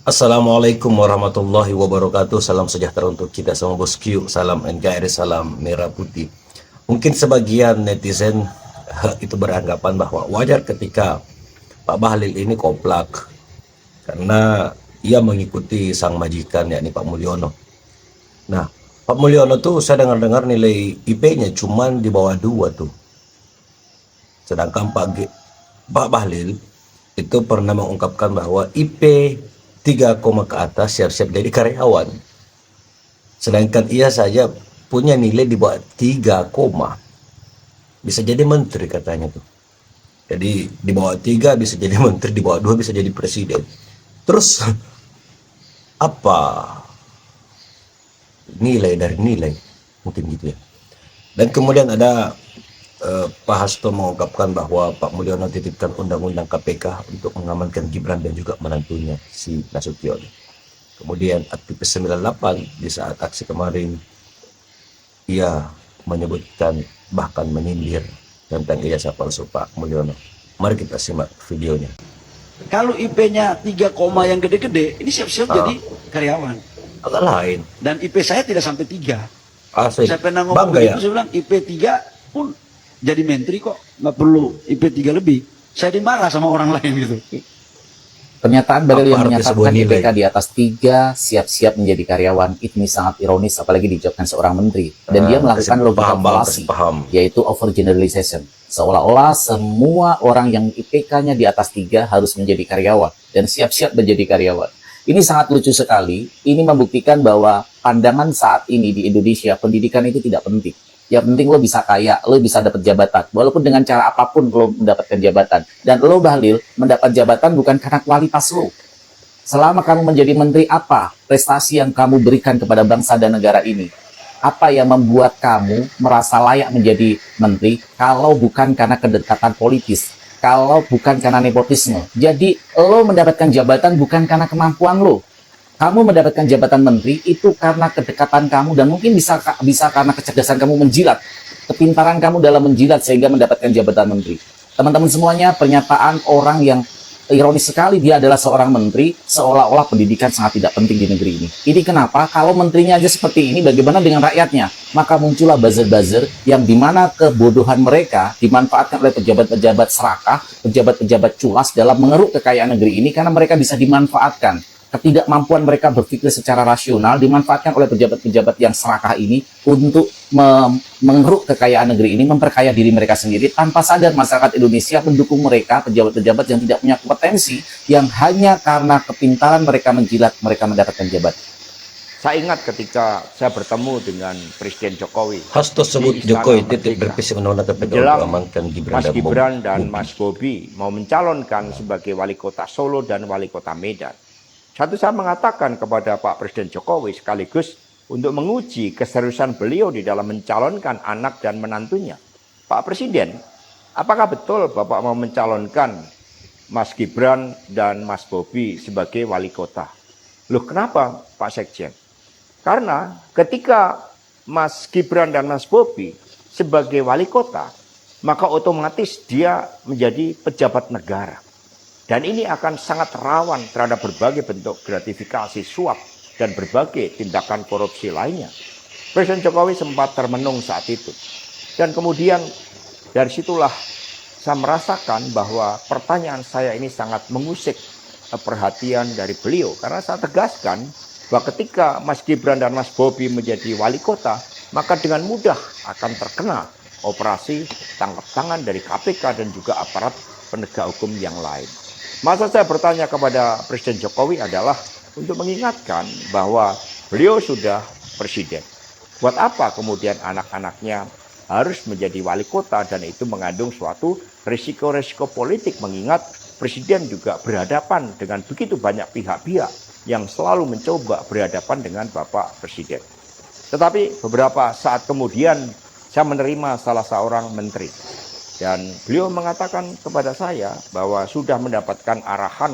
Assalamualaikum warahmatullahi wabarakatuh. Salam sejahtera untuk kita semua bosku. Salam NKRI, salam merah putih. Mungkin sebagian netizen itu beranggapan bahwa wajar ketika Pak Bahlil ini komplak karena ia mengikuti sang majikan yakni Pak Mulyono. Nah, Pak Mulyono tuh saya dengar-dengar nilai IP-nya cuman di bawah 2 tuh. Sedangkan Pak Bahlil itu pernah mengungkapkan bahwa IP 3, ke atas siap-siap jadi karyawan. Sedangkan ia saja punya nilai di bawah 3, bisa jadi menteri katanya tuh. Jadi di bawah 3 bisa jadi menteri, di bawah 2 bisa jadi presiden. Terus apa nilai dari nilai? Mungkin gitu ya. Dan kemudian ada Pak Hasto mengungkapkan bahwa Pak Mulyono titipkan undang-undang KPK untuk mengamankan Gibran dan juga menantunya si Nasution. Kemudian aktivis 98 di saat aksi kemarin ia menyebutkan bahkan menyindir tentang ijazah palsu Pak Mulyono. Mari kita simak videonya. Kalau IP-nya 3, yang gede-gede, ini siap-siap jadi karyawan. Agak lain. Dan IP saya tidak sampai 3. Asli. Saya pernah ngomong Bangga begitu, ya? saya bilang IP 3 pun jadi menteri kok, nggak perlu IP 3 lebih. Saya dimarah sama orang lain gitu. Pernyataan Bahlil yang Apa arti sebuah menyatakan nilai? IPK di atas 3 siap-siap menjadi karyawan, ini sangat ironis apalagi diucapkan seorang menteri. Dan dia melakukan logika falasi, yaitu overgeneralization. Seolah-olah semua orang yang IPK-nya di atas 3 harus menjadi karyawan dan siap-siap menjadi karyawan. Ini sangat lucu sekali. Ini membuktikan bahwa pandangan saat ini di Indonesia, pendidikan itu tidak penting. Yang penting lo bisa kaya, lo bisa dapat jabatan. Walaupun dengan cara apapun lo mendapatkan jabatan. Dan lo Bahlil mendapat jabatan bukan karena kualitas lo. Selama kamu menjadi menteri, apa prestasi yang kamu berikan kepada bangsa dan negara ini? Apa yang membuat kamu merasa layak menjadi menteri kalau bukan karena kedekatan politis? Kalau bukan karena nepotisme? Jadi lo mendapatkan jabatan bukan karena kemampuan lo. Kamu mendapatkan jabatan menteri itu karena kedekatan kamu dan mungkin bisa karena kecerdasan kamu menjilat, kepintaran kamu dalam menjilat sehingga mendapatkan jabatan menteri. Teman-teman semuanya, pernyataan orang yang ironis sekali, dia adalah seorang menteri, seolah-olah pendidikan sangat tidak penting di negeri ini. Ini kenapa? Kalau menterinya aja seperti ini, bagaimana dengan rakyatnya? Maka muncullah buzzer-buzzer yang dimana kebodohan mereka dimanfaatkan oleh pejabat-pejabat serakah, pejabat-pejabat culas dalam mengeruk kekayaan negeri ini karena mereka bisa dimanfaatkan. Ketidakmampuan mereka berpikir secara rasional dimanfaatkan oleh pejabat-pejabat yang serakah ini untuk mengeruk kekayaan negeri ini, memperkaya diri mereka sendiri tanpa sadar masyarakat Indonesia mendukung mereka, pejabat-pejabat yang tidak punya kompetensi, yang hanya karena kepintaran mereka menjilat, mereka mendapatkan jabatan. Saya ingat ketika saya bertemu dengan Presiden Jokowi. Hasto sebut Jokowi titik bervisi undang-undang KPK untuk amankan Mas Gibran dan Mas Bobi mau mencalonkan sebagai wali kota Solo dan wali kota Medan. Satu, saya mengatakan kepada Pak Presiden Jokowi sekaligus untuk menguji keseriusan beliau di dalam mencalonkan anak dan menantunya. Pak Presiden, apakah betul Bapak mau mencalonkan Mas Gibran dan Mas Bobi sebagai wali kota? Loh, kenapa Pak Sekjen? Karena ketika Mas Gibran dan Mas Bobi sebagai wali kota, maka otomatis dia menjadi pejabat negara. Dan ini akan sangat rawan terhadap berbagai bentuk gratifikasi, suap, dan berbagai tindakan korupsi lainnya. Presiden Jokowi sempat termenung saat itu. Dan kemudian dari situlah saya merasakan bahwa pertanyaan saya ini sangat mengusik perhatian dari beliau. Karena saya tegaskan bahwa ketika Mas Gibran dan Mas Bobi menjadi wali kota, maka dengan mudah akan terkena operasi tangkap tangan dari KPK dan juga aparat penegak hukum yang lain. Masa saya bertanya kepada Presiden Jokowi adalah untuk mengingatkan bahwa beliau sudah presiden. Buat apa kemudian anak-anaknya harus menjadi wali kota, dan itu mengandung suatu risiko-risiko politik, mengingat presiden juga berhadapan dengan begitu banyak pihak-pihak yang selalu mencoba berhadapan dengan Bapak Presiden. Tetapi beberapa saat kemudian saya menerima salah seorang menteri. Dan beliau mengatakan kepada saya bahwa sudah mendapatkan arahan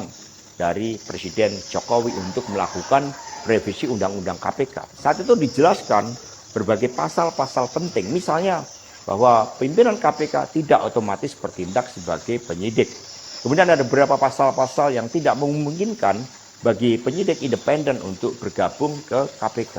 dari Presiden Jokowi untuk melakukan revisi Undang-Undang KPK. Saat itu dijelaskan berbagai pasal-pasal penting, misalnya bahwa pimpinan KPK tidak otomatis bertindak sebagai penyidik. Kemudian ada beberapa pasal-pasal yang tidak memungkinkan bagi penyidik independen untuk bergabung ke KPK.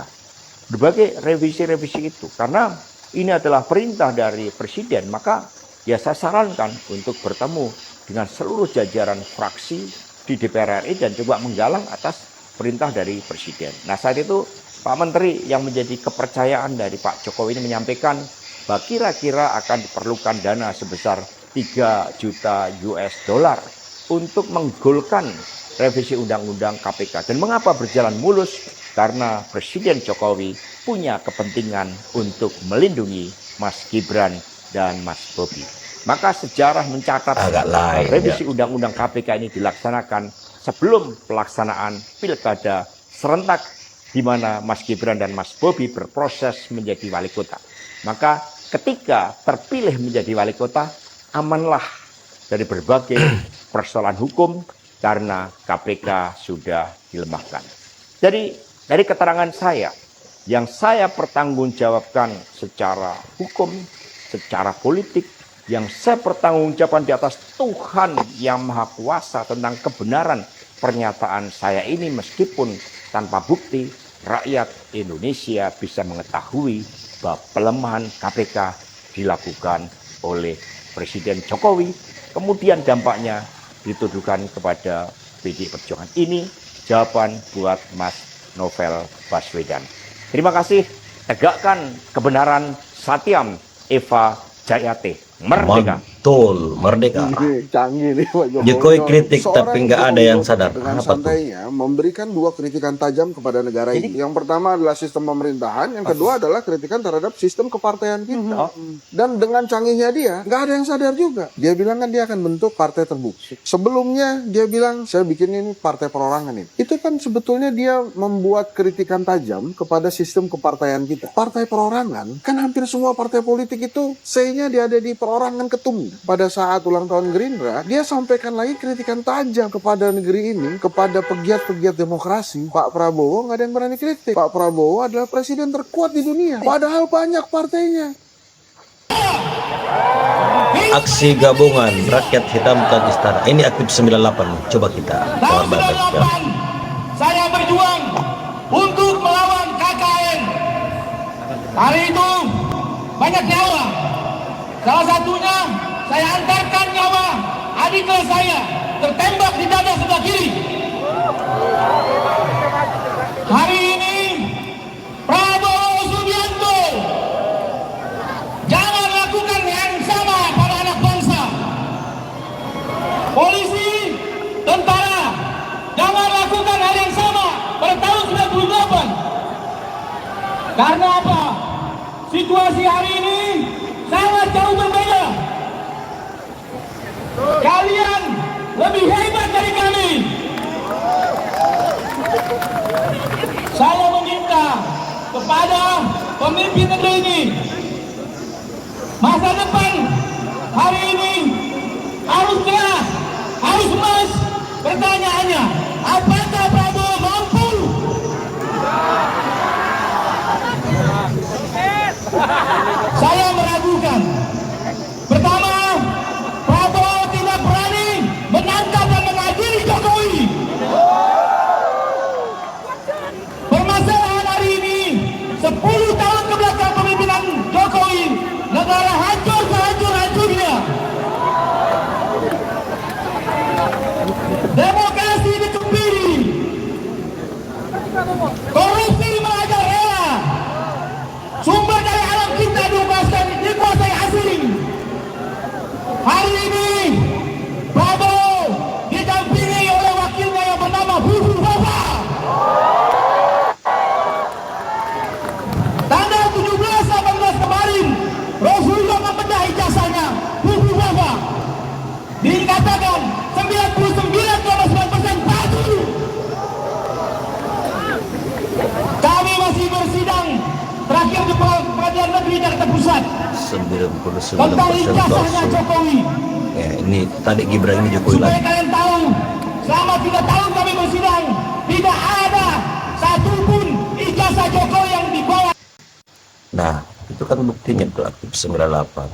Berbagai revisi-revisi itu, karena ini adalah perintah dari Presiden, maka ya saya sarankan untuk bertemu dengan seluruh jajaran fraksi di DPR RI dan coba menggalang atas perintah dari Presiden. Nah, saat itu Pak Menteri yang menjadi kepercayaan dari Pak Jokowi ini menyampaikan bahwa kira-kira akan diperlukan dana sebesar 3 juta US dollar untuk menggolkan revisi undang-undang KPK. Dan mengapa berjalan mulus? Karena Presiden Jokowi punya kepentingan untuk melindungi Mas Gibran dan Mas Bobi. Maka sejarah mencatat revisi undang-undang KPK ini dilaksanakan sebelum pelaksanaan pilkada serentak di mana Mas Gibran dan Mas Bobi berproses menjadi wali kota. Maka ketika terpilih menjadi wali kota, amanlah dari berbagai persoalan hukum karena KPK sudah dilemahkan. Jadi dari keterangan saya, yang saya pertanggungjawabkan secara hukum, secara politik, yang saya pertanggungjawabkan di atas Tuhan yang Maha Kuasa tentang kebenaran pernyataan saya ini, meskipun tanpa bukti, rakyat Indonesia bisa mengetahui bahwa pelemahan KPK dilakukan oleh Presiden Jokowi, kemudian dampaknya dituduhkan kepada PDI Perjuangan. Ini jawaban buat Mas Novel Baswedan. Terima kasih. Tegakkan kebenaran. Satyam Eva Jayate. Merdeka. Mantul, merdeka. Canggih nih Pak Jokowi. Jokowi kritik tapi nggak ada yang sadar. Dengan Apa tuh? santainya memberikan 2 kritikan tajam kepada negara ini. Yang pertama adalah sistem pemerintahan, yang kedua adalah kritikan terhadap sistem kepartaian kita. Dan dengan canggihnya dia, nggak ada yang sadar juga. Dia bilang kan dia akan bentuk partai terbuka. Sebelumnya dia bilang saya bikin ini partai perorangan ini. Itu kan sebetulnya dia membuat kritikan tajam kepada sistem kepartaian kita. Partai perorangan, kan hampir semua partai politik itu say-nya dia ada di perorangan ketum. Pada saat ulang tahun Gerindra, dia sampaikan lagi kritikan tajam kepada negeri ini, kepada pegiat-pegiat demokrasi. Pak Prabowo nggak ada yang berani kritik. Pak Prabowo adalah presiden terkuat di dunia, padahal banyak partainya. Aksi gabungan rakyat hitamkan istana. Ini aktif 98. Coba kita Tahun baca. 98 saya berjuang untuk melawan KKN. Hari itu banyak nyawa. Salah satunya saya antarkan nyawa adik kelas saya tertembak di dada sebelah kiri. Hari ini Prabowo Subianto jangan lakukan yang sama pada anak bangsa. Polisi, tentara, jangan lakukan hal yang sama pada tahun 98. Karena apa? Situasi hari ini sangat jauh berbeda. Kalian lebih hebat dari kami. Saya meminta kepada pemimpin negeri ini, masa depan hari ini harus cerah, harus emas. Pertanyaannya, apakah Prabowo mampu? Saya meragukan. Pertama, Prabowo tidak berani menangkap dan mengadili Jokowi. Permasalahan hari ini, 10 tahun kebelakang pemimpinan Jokowi, negara hancur sehancur-hancurnya. Demokrasi dicubiri, korupsi merajalela, sumber daya alam kita dikuasai asing. Hari ini Prabowo didampingi oleh wakilnya yang bernama Bubu Baba. Tanggal 17-18 kemarin Rasulullah membedah ijazahnya Bubu Baba. Dikatakan 99,9% palsu. Kami masih bersidang terakhir di Pengadilan Negeri Jakarta Pusat 99% tentang ijazahnya palsu. Jokowi. Ya, ini tadi Gibran, ini Jokowi Supaya lagi. kalian tahu, selama 3 tahun kami bersidang, tidak ada satupun ijazah Jokowi yang dibawa. Nah, itu kan buktinya tuh aktif 98.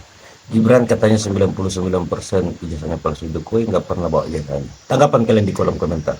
Gibran katanya 99% ijazahnya palsu. Jokowi nggak pernah bawa ijazahnya. Tanggapan kalian di kolom komentar.